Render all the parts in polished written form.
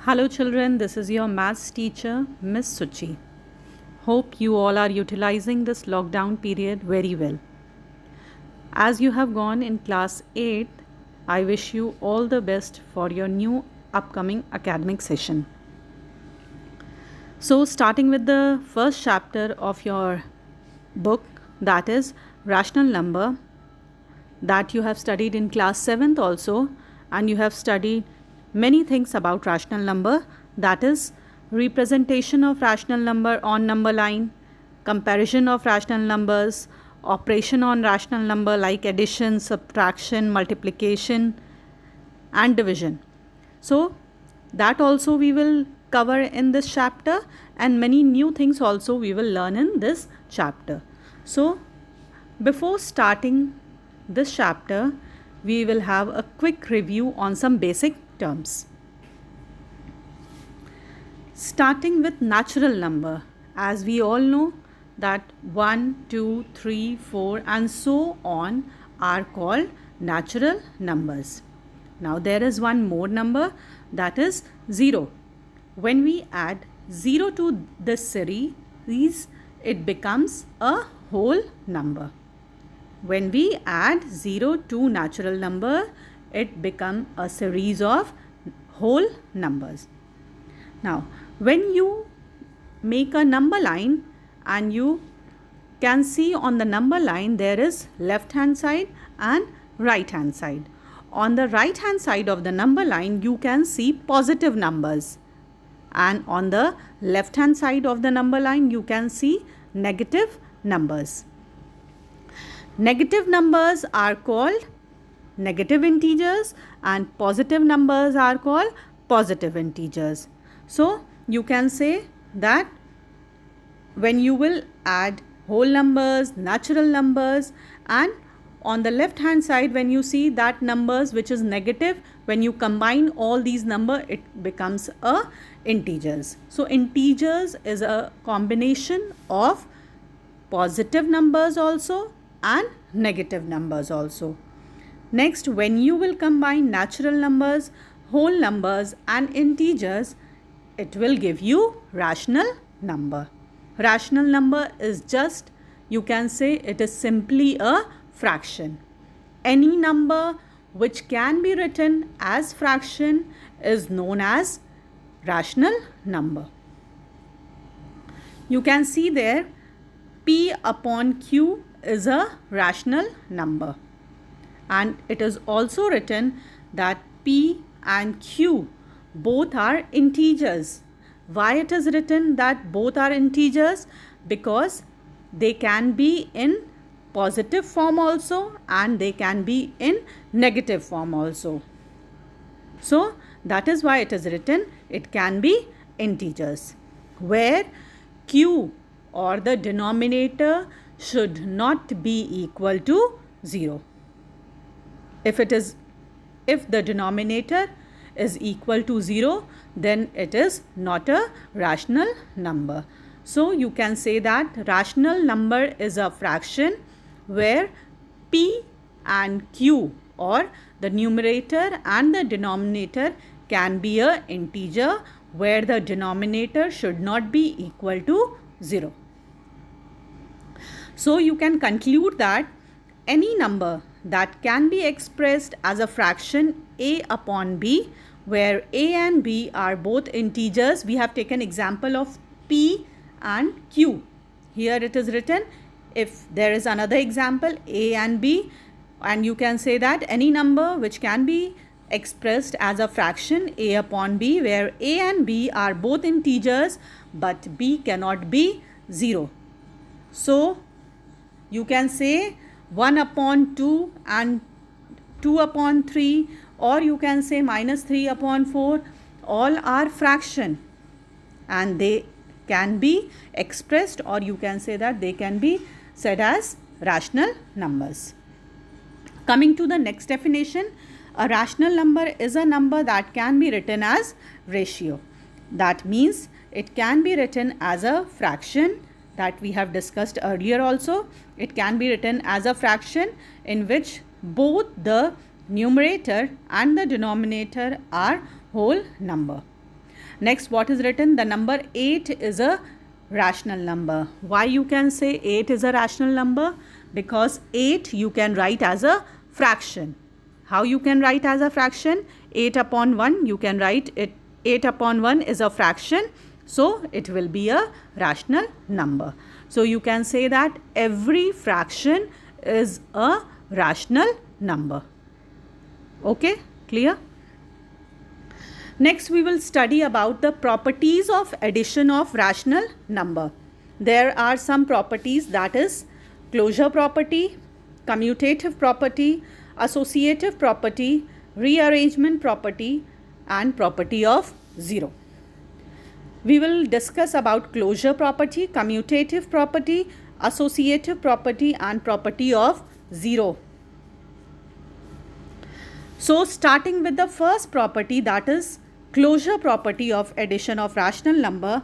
Hello children, this is your maths teacher, Miss Suchi. Hope you all are utilizing this lockdown period very well. As you have gone in class 8, I wish you all the best for your new upcoming academic session. So starting with the first chapter of your book, that is rational number, that you have studied in class 7th also, and you have studied many things about rational number, that is representation of rational number on number line, comparison of rational numbers, operation on rational number like addition, subtraction, multiplication and division. So that also we will cover in this chapter, and many new things also we will learn in this chapter. So before starting this chapter, we will have a quick review on some basic terms. Starting with natural number, as we all know that 1, 2, 3, 4 and so on are called natural numbers. Now there is one more number, that is 0. When we add 0 to this series, it becomes a whole number. When we add 0 to natural number, it becomes a series of whole numbers. Now, when you make a number line and you can see on the number line there is left hand side and right hand side. On the right hand side of the number line you can see positive numbers, and on the left hand side of the number line you can see negative numbers. Negative numbers are called negative integers and positive numbers are called positive integers. So you can say that when you will add whole numbers, natural numbers, and on the left hand side when you see that numbers which is negative, when you combine all these numbers it becomes a integers. So integers is a combination of positive numbers also and negative numbers also. Next, when you will combine natural numbers, whole numbers and integers, it will give you rational number. Rational number is just, you can say it is simply a fraction. Any number which can be written as fraction is known as rational number. You can see there P upon Q is a rational number, and it is also written that P and Q both are integers. Why it is written that both are integers? Because they can be in positive form also and they can be in negative form also. So that is why it is written it can be integers, where Q or the denominator should not be equal to 0. If the denominator is equal to 0, then it is not a rational number. So you can say that rational number is a fraction where P and Q, or the numerator and the denominator, can be a integer where the denominator should not be equal to 0. So you can conclude that any number that can be expressed as a fraction a upon b, where a and b are both integers. We have taken example of p and q. Here it is written. If there is another example, a and b, and you can say that any number which can be expressed as a fraction a upon b, where a and b are both integers but b cannot be 0. So you can say 1 upon 2 and 2 upon 3, or you can say minus 3 upon 4, all are fraction and they can be expressed, or you can say that they can be said as rational numbers. Coming to the next definition, a rational number is a number that can be written as ratio. That means it can be written as a fraction, that we have discussed earlier also. It can be written as a fraction in which both the numerator and the denominator are whole number. Next, what is written? The number 8 is a rational number. Why you can say 8 is a rational number? Because 8 you can write as a fraction. How you can write as a fraction? 8 upon 1, you can write it. 8 upon 1 is a fraction, so it will be a rational number. So you can say that every fraction is a rational number. Okay, clear? Next, we will study about the properties of addition of rational number. There are some properties, that is closure property, commutative property, associative property, rearrangement property, and property of 0. We will discuss about closure property, commutative property, associative property, and property of 0. So starting with the first property, that is closure property of addition of rational number.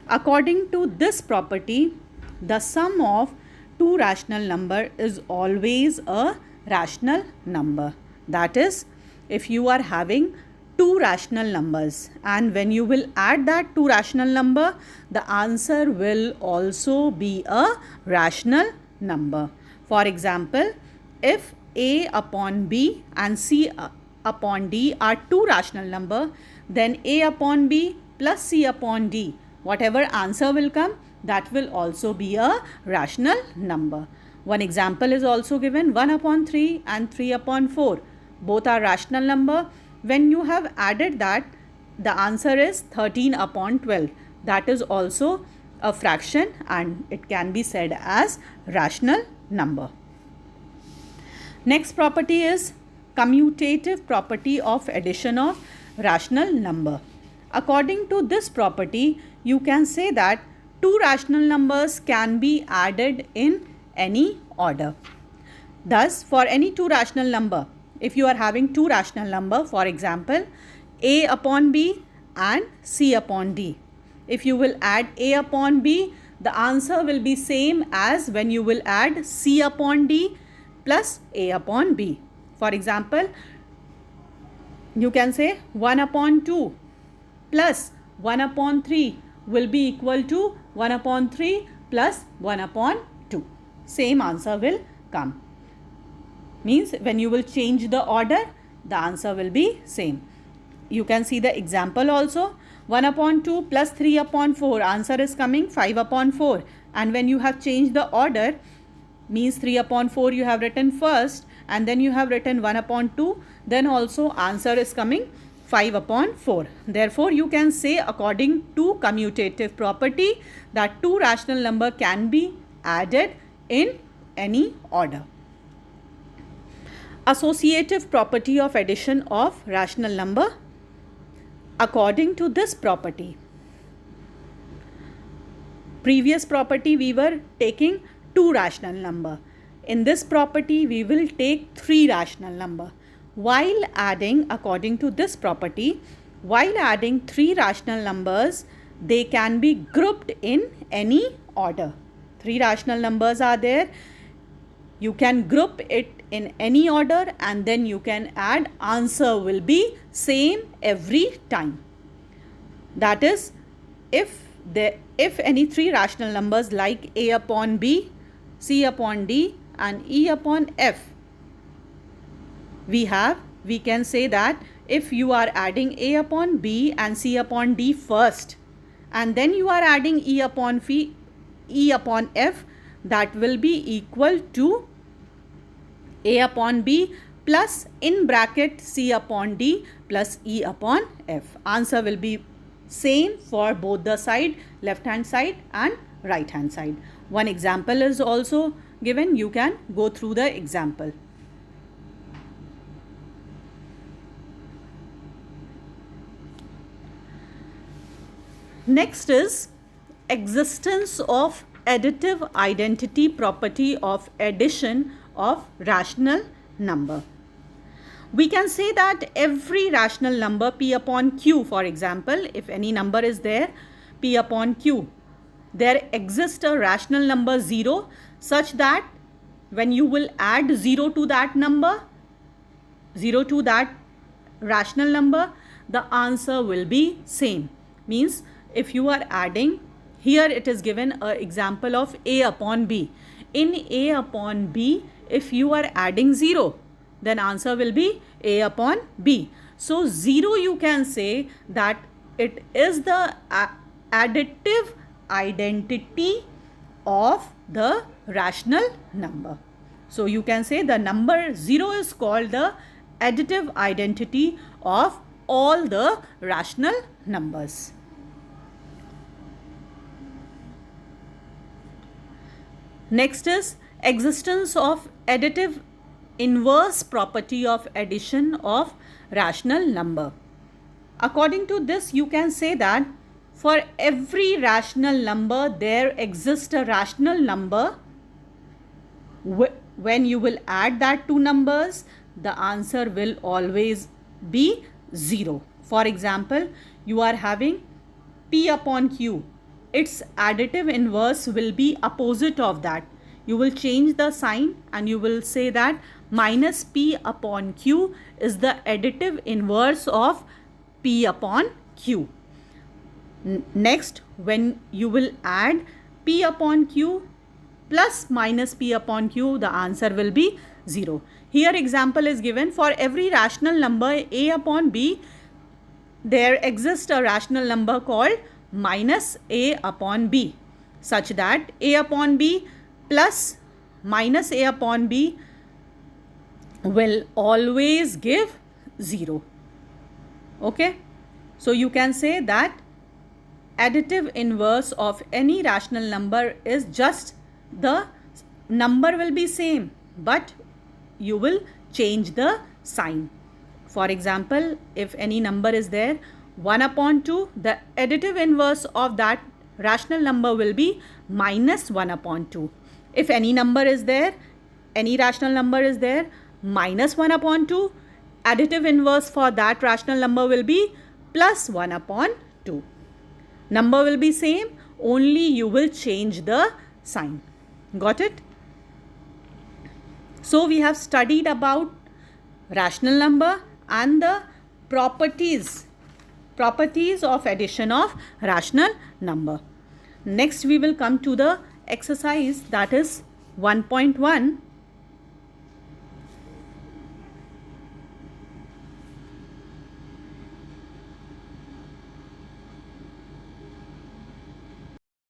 According to this property, the sum of two rational number is always a rational number. That is, if you are having two rational numbers and when you will add that two rational number, the answer will also be a rational number. For example, if A upon B and C upon D are two rational number, then A upon B plus C upon D, whatever answer will come, that will also be a rational number. One example is also given, 1 upon 3 and 3 upon 4. Both are rational number. When you have added that, the answer is 13 upon 12. That is also a fraction and it can be said as rational number. Next property is commutative property of addition of rational number. According to this property, you can say that two rational numbers can be added in any order. Thus, for any two rational number, if you are having two rational number, for example, A upon B and C upon D, if you will add A upon B, the answer will be same as when you will add C upon D plus A upon B. For example, you can say 1 upon 2 plus 1 upon 3 will be equal to 1 upon 3 plus 1 upon 2. Same answer will come. Means when you will change the order, the answer will be same. You can see the example also. 1 upon 2 plus 3 upon 4, answer is coming 5 upon 4. And when you have changed the order, means 3 upon 4 you have written first and then you have written 1 upon 2, then also answer is coming 5 upon 4. Therefore, you can say according to commutative property that two rational number can be added in any order. Associative property of addition of rational number. According to this property, previous property we were taking two rational number. In this property, we will take three rational number. While adding, according to this property, while adding three rational numbers, they can be grouped in any order. Three rational numbers are there. You can group it in any order and then you can add, answer will be same every time. That is, if any three rational numbers like A upon B, C upon D and E upon F, we can say that if you are adding A upon B and C upon D first and then you are adding E upon F, that will be equal to A upon B plus in bracket C upon D plus E upon F. Answer will be same for both the side, left hand side and right hand side. One example is also given. You can go through the example. Next is existence of additive identity property of addition of rational number. We can say that every rational number P upon Q, for example, if any number is there, P upon Q, there exists a rational number 0 such that when you will add 0 to that number, 0 to that rational number, the answer will be same. Means if you are adding, here it is given an example of a upon b. In a upon b, if you are adding 0, then answer will be a upon b. So 0, you can say that it is the additive identity of the rational number. So you can say the number 0 is called the additive identity of all the rational numbers. Next is existence of additive inverse property of addition of rational number. According to this, you can say that for every rational number, there exists a rational number. When you will add that two numbers, the answer will always be 0. For example, you are having p upon q. Its additive inverse will be opposite of that. You will change the sign and you will say that minus p upon q is the additive inverse of p upon q. Next, when you will add p upon q plus minus p upon q, the answer will be 0. Here example is given, for every rational number a upon b, there exists a rational number called minus a upon b, such that a upon b plus minus a upon b will always give 0. Okay, so you can say that additive inverse of any rational number is just the number will be same, but you will change the sign. For example, if any number is there 1 upon 2, the additive inverse of that rational number will be minus 1 upon 2. If any number is there, any rational number is there, minus 1 upon 2, additive inverse for that rational number will be plus 1 upon 2. Number will be same, only you will change the sign. Got it? So we have studied about rational number and the properties of addition of rational number. Next we will come to the exercise, that is 1.1.